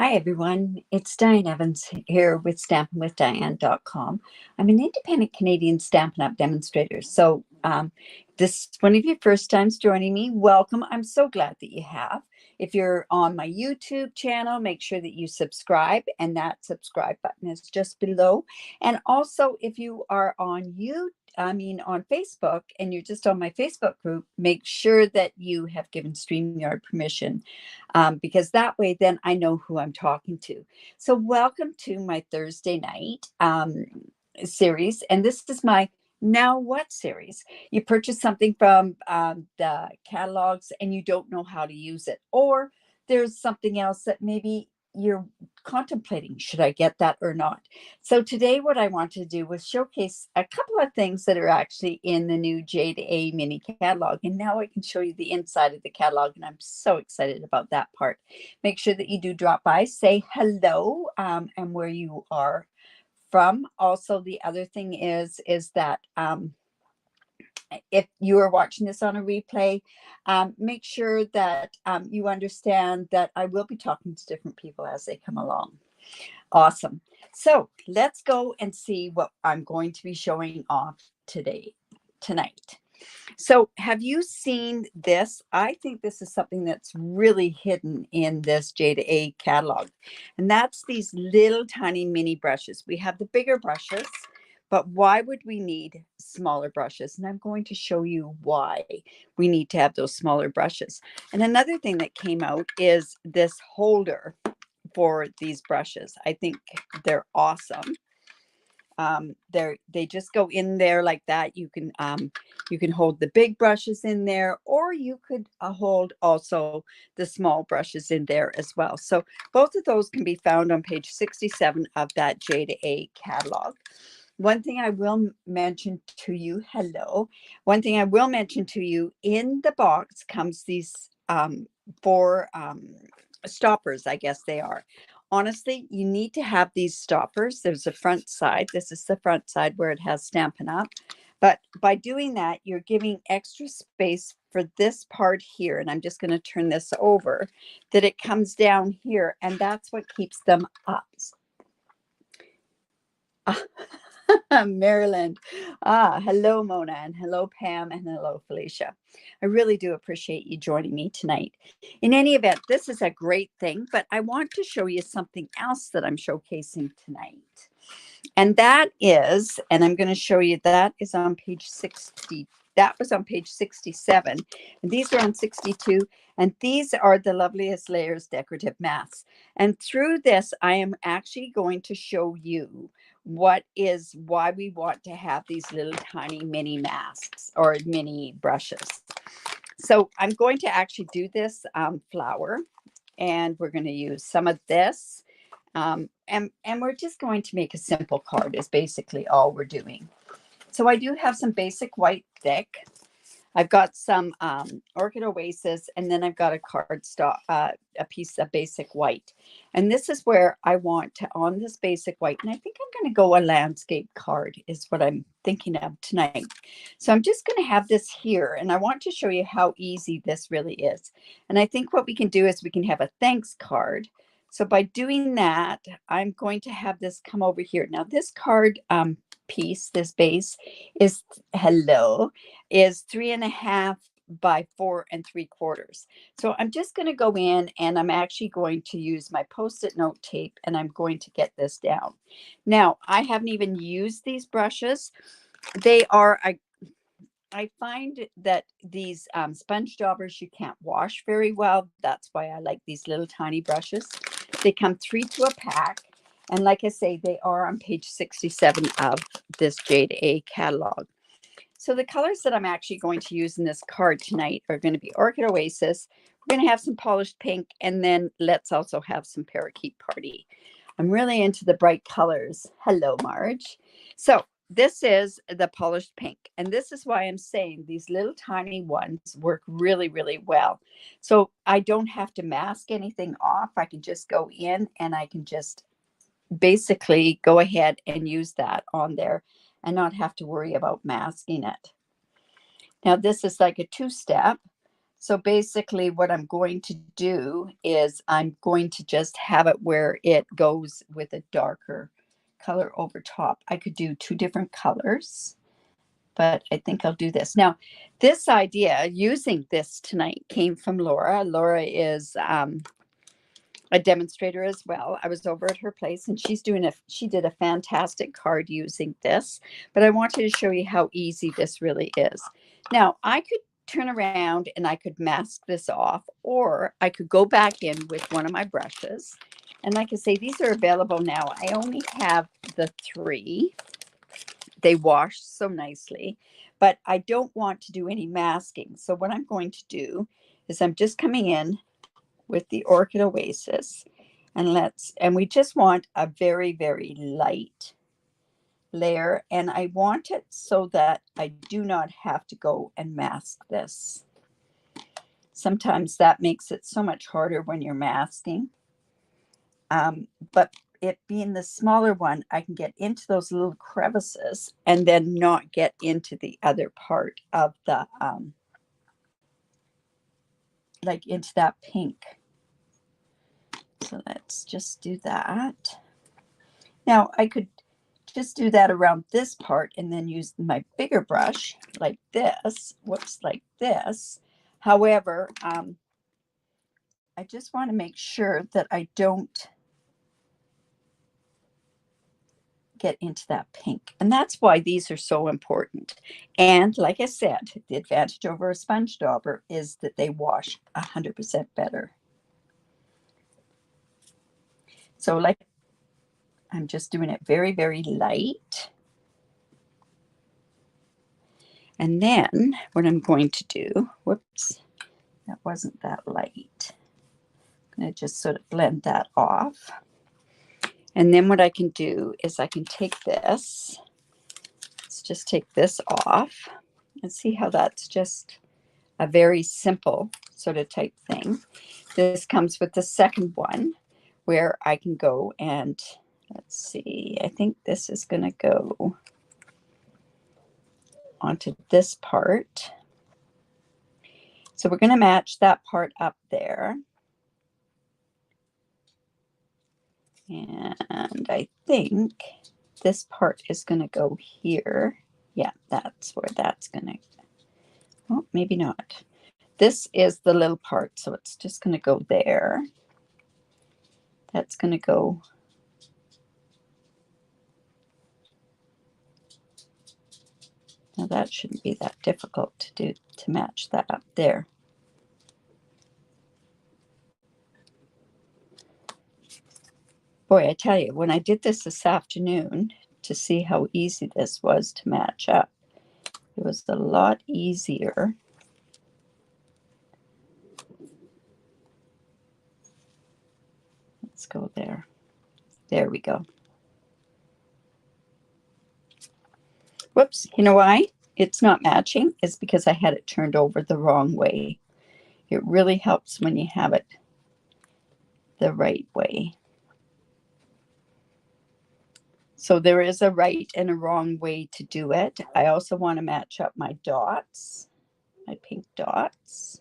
Hi, everyone. It's Diane Evans here with stampinwithdiane.com. I'm an independent Canadian Stampin' Up demonstrator. So this is one of your first times joining me. Welcome. I'm so glad that you have. If you're on my YouTube channel, make sure that you subscribe, and that subscribe button is just below. And also, if you are on on Facebook, and you're just on my Facebook group, make sure that you have given StreamYard permission, because that way then I know who I'm talking to. So welcome to my Thursday night series, and this is my Now What series. You purchase something from the catalogs and you don't know how to use it, or there's something else that maybe you're contemplating, should I get that or not? So today what I want to do was showcase a couple of things that are actually in the new J2A mini catalog, and now I can show you the inside of the catalog, and I'm so excited about that part. Make sure that you do drop by, say hello, and where you are from. Also, the other thing is that if you are watching this on a replay, make sure that you understand that I will be talking to different people as they come along. Awesome. So let's go and see what I'm going to be showing off tonight. So have you seen this? I think this is something that's really hidden in this J2A catalog. And that's these little tiny mini brushes. We have the bigger brushes, but why would we need smaller brushes? And I'm going to show you why we need to have those smaller brushes. And another thing that came out is this holder for these brushes. I think they're awesome. They just go in there like that. You can hold the big brushes in there, or you could hold also the small brushes in there as well. So both of those can be found on page 67 of that J2A catalog. One thing I will mention to you, one thing I will mention to you, in the box comes these four stoppers, I guess they are. Honestly, you need to have these stoppers. There's a front side. This is the front side where it has Stampin' Up. But by doing that, you're giving extra space for this part here. And I'm just going to turn this over, that it comes down here. And that's what keeps them up. Maryland. Hello, Mona, and hello, Pam, and hello, Felicia. I really do appreciate you joining me tonight. In any event, this is a great thing, but I want to show you something else that I'm showcasing tonight. And that is, and I'm going to show you, that is on page 60. That was on page 67. And these are on 62. And these are the Loveliest Layers decorative masks. And through this, I am actually going to show you why we want to have these little tiny mini masks or mini brushes. So I'm going to actually do this flower, and we're going to use some of this. And we're just going to make a simple card is basically all we're doing. So I do have some basic white thick. I've got some Orchid Oasis, and then I've got a cardstock, a piece of basic white. And this is where I want to, on this basic white, and I think I'm going to go a landscape card is what I'm thinking of tonight. So I'm just going to have this here, and I want to show you how easy this really is. And I think what we can do is we can have a thanks card. So by doing that, I'm going to have this come over here. Now this card piece, this base is 3.5 by 4 3/4. So I'm just going to go in, and I'm actually going to use my Post-it note tape, and I'm going to get this down. Now I haven't even used these brushes. They are, I find that these sponge daubers you can't wash very well. That's why I like these little tiny brushes. They come 3 to a pack. And like I say, they are on page 67 of this J2A catalog. So the colors that I'm actually going to use in this card tonight are going to be Orchid Oasis. We're going to have some polished pink, and then let's also have some Parakeet Party. I'm really into the bright colors. Hello, Marge. So this is the polished pink, and this is why I'm saying these little tiny ones work really, really well. So I don't have to mask anything off. I can just go in, and I can just basically go ahead and use that on there and not have to worry about masking it. Now this is like a 2-step. So basically what I'm going to do is I'm going to just have it where it goes with a darker color over top. I could do 2 different colors, but I think I'll do this. Now, this idea, using this tonight, came from Laura. Laura is a demonstrator as well. I was over at her place and she did a fantastic card using this, but I wanted to show you how easy this really is. Now, I could turn around and I could mask this off, or I could go back in with one of my brushes. And like I say, these are available now. I only have the 3. They wash so nicely, but I don't want to do any masking. So what I'm going to do is I'm just coming in with the Orchid Oasis, and we just want a very, very light layer, and I want it so that I do not have to go and mask this. Sometimes that makes it so much harder when you're masking, but it being the smaller one, I can get into those little crevices and then not get into the other part of the like into that pink. So let's just do that. Now I could just do that around this part and then use my bigger brush like this, like this. However, I just want to make sure that I don't get into that pink. And that's why these are so important. And like I said, the advantage over a sponge dauber is that they wash 100% better. So like, I'm just doing it very, very light. And then what I'm going to do, whoops, that wasn't that light. I'm going to just sort of blend that off. And then what I can do is I can take this, let's just take this off and see how that's just a very simple sort of type thing. This comes with the second one where I can go and let's see, I think this is going to go onto this part. So we're going to match that part up there. And I think this part is going to go here. Yeah, that's where that's going to, oh, maybe not. This is the little part, so it's just going to go there. That's going to go. Now that shouldn't be that difficult to do, to match that up there. Boy, I tell you, when I did this afternoon to see how easy this was to match up, it was a lot easier. Let's go there. There we go. Whoops, you know why it's not matching? It's because I had it turned over the wrong way. It really helps when you have it the right way. So there is a right and a wrong way to do it. I also want to match up my dots, my pink dots.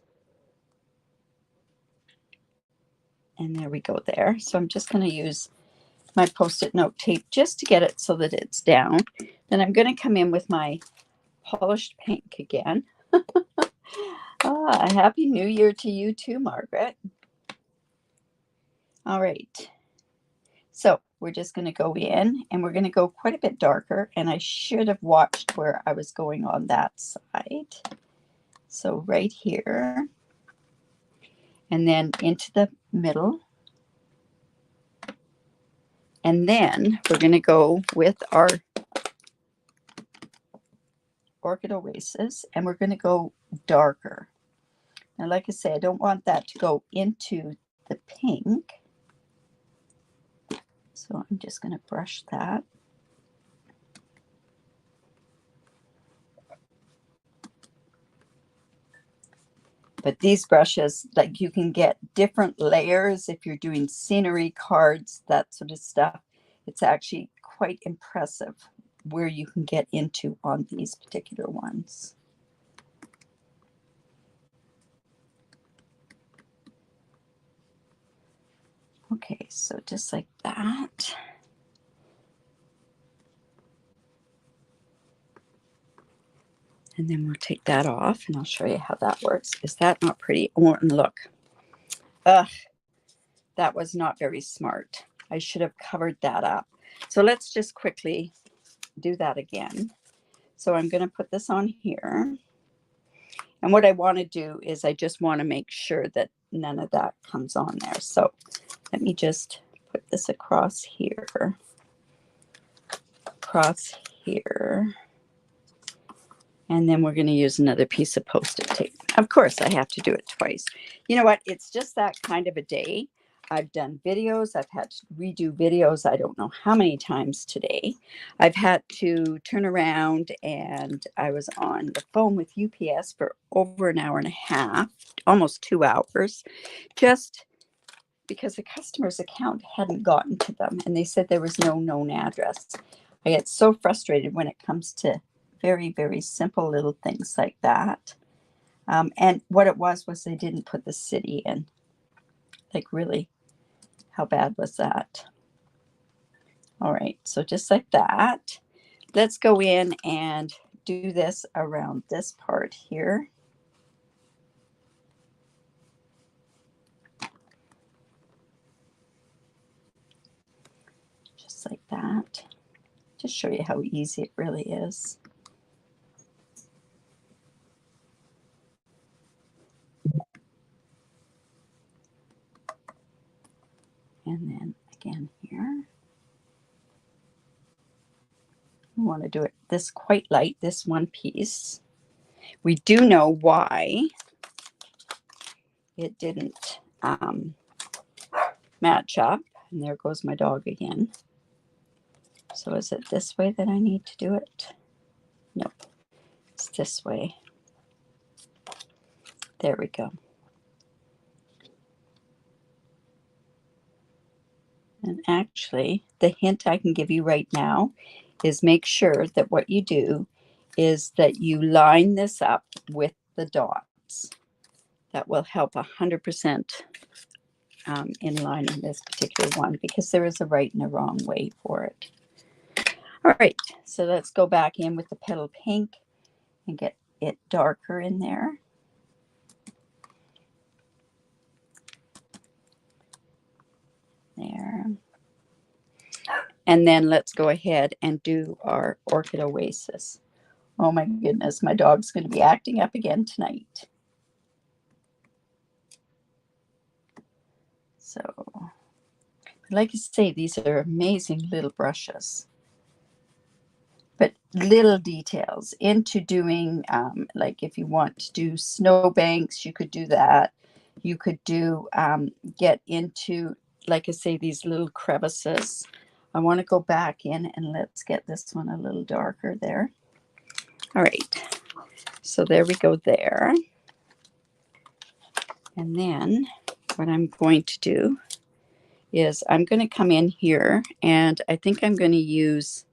And there we go there. So I'm just going to use my Post-it note tape just to get it so that it's down. Then I'm going to come in with my polished pink again. Happy New Year to you too, Margaret. All right. So we're just going to go in and we're going to go quite a bit darker. And I should have watched where I was going on that side. So right here. And then into the middle. And then we're going to go with our Orchid Oasis and we're going to go darker. Now, like I say, I don't want that to go into the pink. So I'm just going to brush that. But these brushes, like you can get different layers if you're doing scenery cards, that sort of stuff. It's actually quite impressive where you can get into on these particular ones. Okay, so just like that. And then we'll take that off and I'll show you how that works. Is that not pretty? Oh, and look. Ugh, that was not very smart. I should have covered that up. So let's just quickly do that again. So I'm going to put this on here. And what I want to do is I just want to make sure that none of that comes on there. So let me just put this across here. Across here. And then we're going to use another piece of Post-it tape. Of course, I have to do it twice. You know what? It's just that kind of a day. I've done videos. I've had to redo videos. I don't know how many times today. I've had to turn around, and I was on the phone with UPS for over an hour and a half, almost 2 hours, just because the customer's account hadn't gotten to them, and they said there was no known address. I get so frustrated when it comes to very, very simple little things like that. And what it was they didn't put the city in. Like, really, how bad was that? All right, so just like that. Let's go in and do this around this part here. Just like that. Just show you how easy it really is. And then again here. We want to do it this quite light, this one piece. We do know why it didn't match up. And there goes my dog again. So is it this way that I need to do it? Nope. It's this way. There we go. And actually, the hint I can give you right now is make sure that what you do is that you line this up with the dots. That will help 100% in lining this particular one, because there is a right and a wrong way for it. All right, so let's go back in with the petal pink and get it darker in there. There. And then let's go ahead and do our Orchid Oasis. Oh my goodness, my dog's going to be acting up again tonight. So, like I say, these are amazing little brushes. But little details into doing, like if you want to do snowbanks, you could do that. You could do, get into, like I say, these little crevices. I want to go back in and let's get this one a little darker there. All right, so there we go there. And then what I'm going to do is I'm going to come in here, and I think I'm going to use,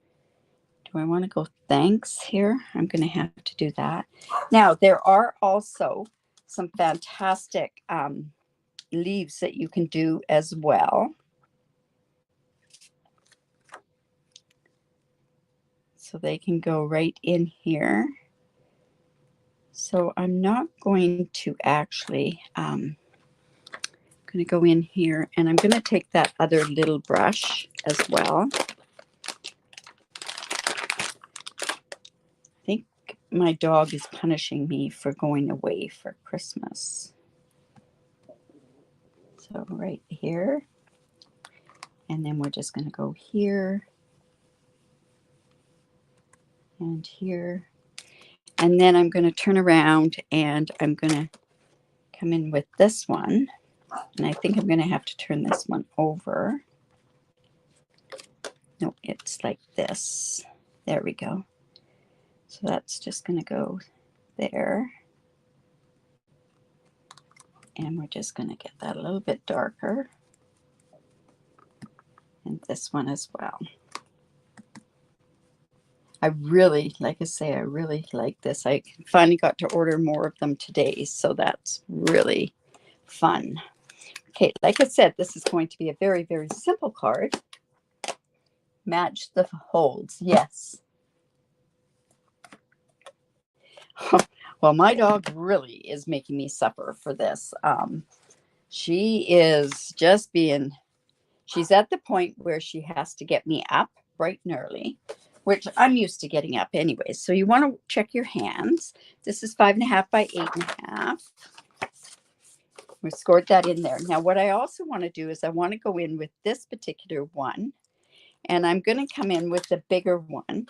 do I want to go thanks here? I'm going to have to do that. Now, there are also some fantastic leaves that you can do as well. So they can go right in here. So I'm not going to actually, I'm going to go in here, and I'm going to take that other little brush as well. I think my dog is punishing me for going away for Christmas. So right here. And then we're just going to go here and here. And then I'm going to turn around and I'm going to come in with this one. And I think I'm going to have to turn this one over. No, it's like this. There we go. So that's just going to go there. And we're just going to get that a little bit darker. And this one as well. I really, like I say, I really like this. I finally got to order more of them today, so that's really fun. Okay, like I said, this is going to be a very, very simple card. Match the holds. Yes. Well, my dog really is making me suffer for this. She is just being, she's at the point where she has to get me up bright and early, which I'm used to getting up anyway. So you want to check your hands. This is 5.5 by 8.5. We scored that in there. Now, what I also want to do is I want to go in with this particular one, and I'm going to come in with the bigger one.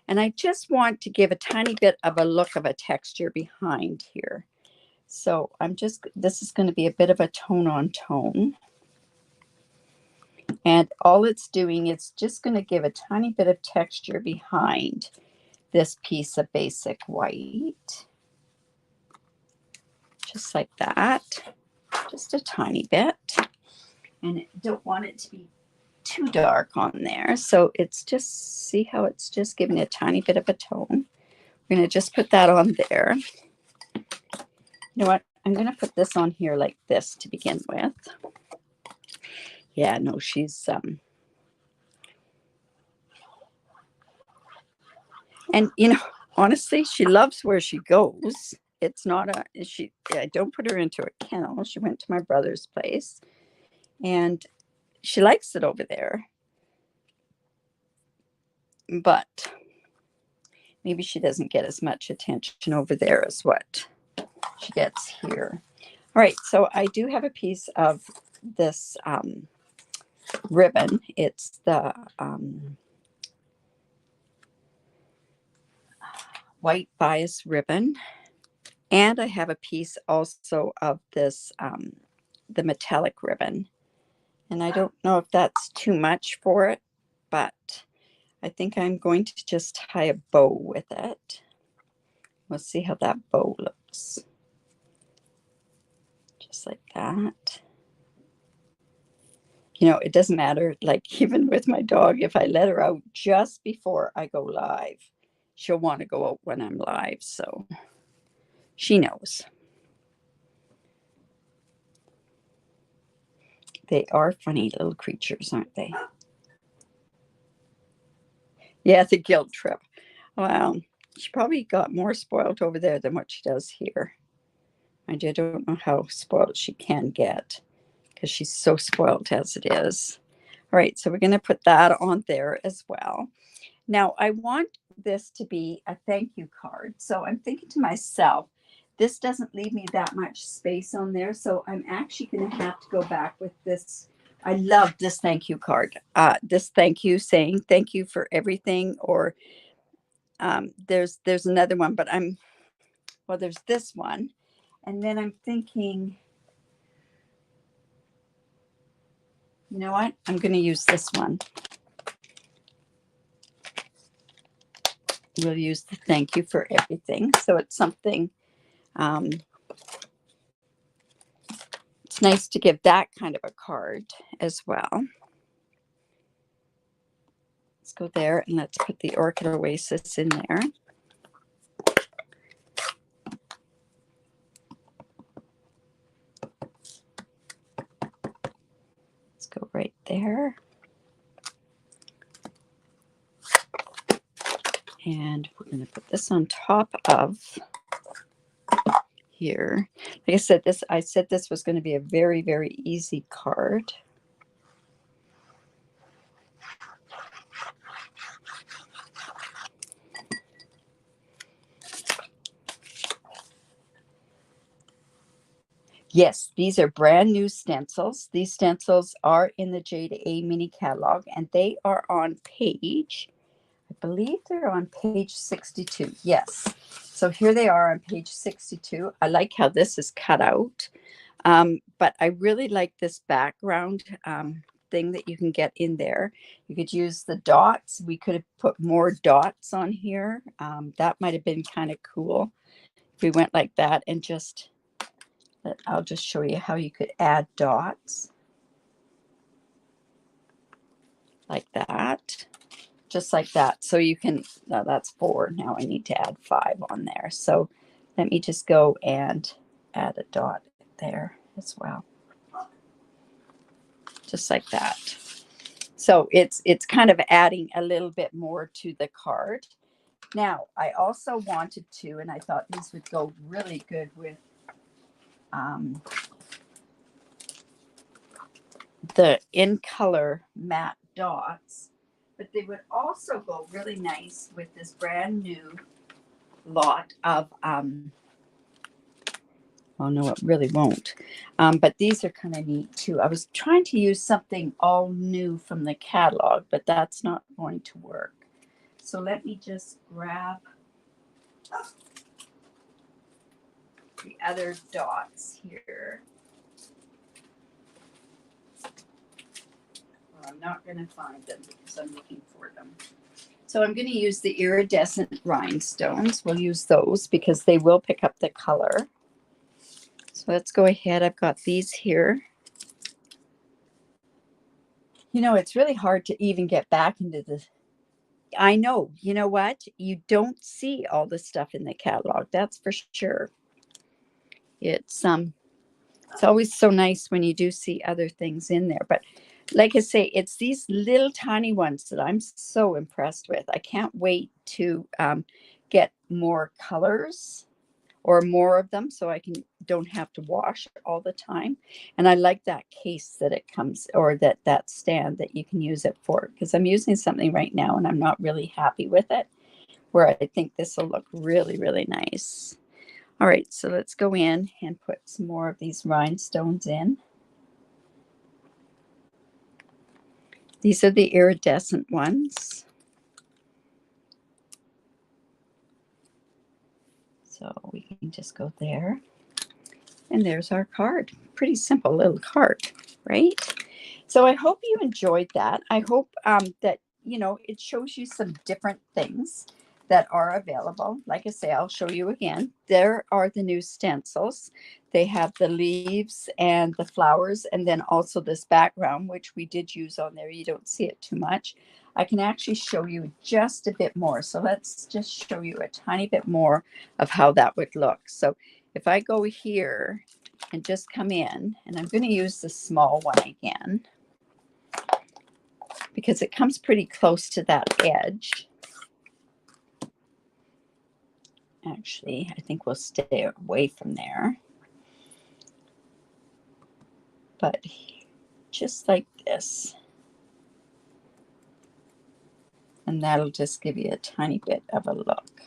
And I just want to give a tiny bit of a look of a texture behind here. So this is going to be a bit of a tone on tone. And all it's doing is just going to give a tiny bit of texture behind this piece of basic white. Just like that. Just a tiny bit. And I don't want it to be too dark on there. So it's just, see how it's just giving a tiny bit of a tone. We're going to just put that on there. You know what? I'm going to put this on here like this to begin with. Yeah, no, she's, and you know, honestly, she loves where she goes. It's not I don't put her into a kennel. She went to my brother's place and she likes it over there. But maybe she doesn't get as much attention over there as what she gets here. All right, so I do have a piece of this ribbon. It's the white bias ribbon. And I have a piece also of this, the metallic ribbon. And I don't know if that's too much for it, but I think I'm going to just tie a bow with it. We'll see how that bow looks. Just like that. You know, it doesn't matter, like even with my dog, if I let her out just before I go live, she'll want to go out when I'm live. So she knows. They are funny little creatures, aren't they? Yeah, the guilt trip. Wow. She probably got more spoiled over there than what she does here. I don't know how spoiled she can get because she's so spoiled as it is. All right, so we're going to put that on there as well. Now, I want this to be a thank you card. So I'm thinking to myself, this doesn't leave me that much space on there. So I'm actually going to have to go back with this. I love this thank you card. This thank you, saying thank you for everything. Or there's another one, but there's this one. And then I'm thinking, you know what? I'm going to use this one. We'll use the thank you for everything. So it's something, it's nice to give that kind of a card as well. Let's go there and let's put the Orchid Oasis in there. Let's go right there. And we're going to put this on top of here. Like I said this was going to be a very, very easy card. Yes, these are brand new stencils. These stencils are in the Jade A mini catalog, and they are on page, I believe they're on page 62. Yes. So here they are on page 62. I like how this is cut out, but I really like this background thing that you can get in there. You could use the dots. We could have put more dots on here. That might have been kind of cool if we went like that and just... I'll just show you how you could add dots like that, just like that. So you can, no, that's 4. Now I need to add 5 on there. So let me just go and add a dot there as well. just like that. So it's kind of adding a little bit more to the card. Now, I also wanted to, and I thought these would go really good with the in color matte dots, but they would also go really nice with this brand new lot of oh no, it really won't. But these are kind of neat too. I was trying to use something all new from the catalog, but that's not going to work. So let me just grab the other dots here. Well, I'm not going to find them because I'm looking for them. So I'm going to use the iridescent rhinestones. We'll use those because they will pick up the color. So let's go ahead. I've got these here. You know, it's really hard to even get back into this. I know. You know what? You don't see all the stuff in the catalog. That's for sure. It's always so nice when you do see other things in there. But like I say, it's these little tiny ones that I'm so impressed with. I can't wait to get more colors or more of them so I don't have to wash all the time. And I like that case that it comes, or that stand that you can use it for, because I'm using something right now and I'm not really happy with it, where I think this will look really, really nice. All right, so let's go in and put some more of these rhinestones in. These are the iridescent ones. So we can just go there. And there's our card. Pretty simple little card, right? So I hope you enjoyed that. I hope that, you know, it shows you some different things that are available. Like I say, I'll show you again. There are the new stencils. They have the leaves and the flowers, and then also this background, which we did use on there. You don't see it too much. I can actually show you just a bit more. So let's just show you a tiny bit more of how that would look. So if I go here and just come in, and I'm going to use the small one again, because it comes pretty close to that edge. Actually, I think we'll stay away from there. But just like this. And that'll just give you a tiny bit of a look.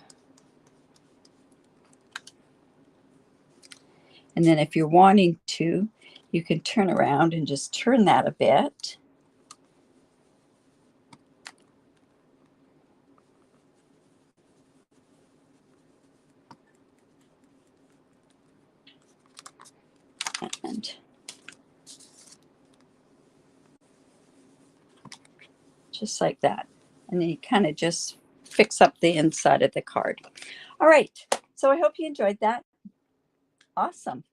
And then if you're wanting to, you can turn around and just turn that a bit. And just like that. And then you kind of just fix up the inside of the card. All right. So I hope you enjoyed that. Awesome.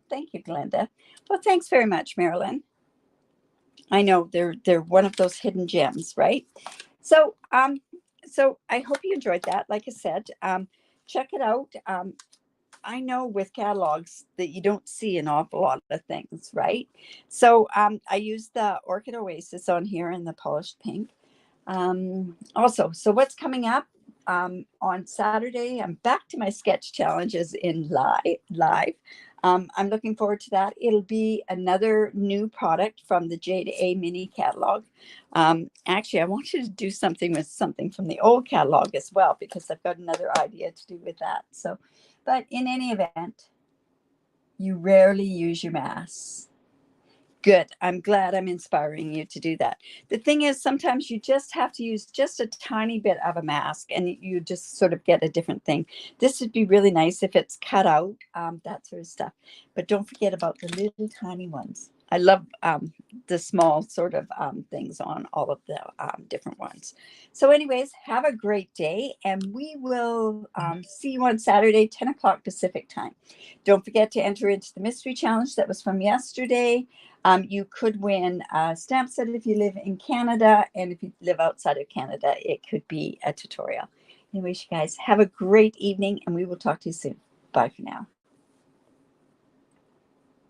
Thank you, Glenda. Well, thanks very much, Marilyn. I know they're one of those hidden gems, right? So so I hope you enjoyed that. Like I said, check it out. I know with catalogs that you don't see an awful lot of things, right? So I used the Orchid Oasis on here in the polished pink. Also, so what's coming up on Saturday? I'm back to my sketch challenges in live. I'm looking forward to that. It'll be another new product from the J to A mini catalog. Actually, I want you to do something with something from the old catalog as well, because I've got another idea to do with that. So, but in any event, you rarely use your masks. Good. I'm glad I'm inspiring you to do that. The thing is, sometimes you just have to use just a tiny bit of a mask and you just sort of get a different thing. This would be really nice if it's cut out, that sort of stuff. But don't forget about the little tiny ones. I love the small sort of things on all of the different ones. So anyways, have a great day, and we will see you on Saturday, 10 o'clock Pacific time. Don't forget to enter into the mystery challenge that was from yesterday. You could win a stamp set if you live in Canada, and if you live outside of Canada, it could be a tutorial. Anyways, you guys, have a great evening, and we will talk to you soon. Bye for now.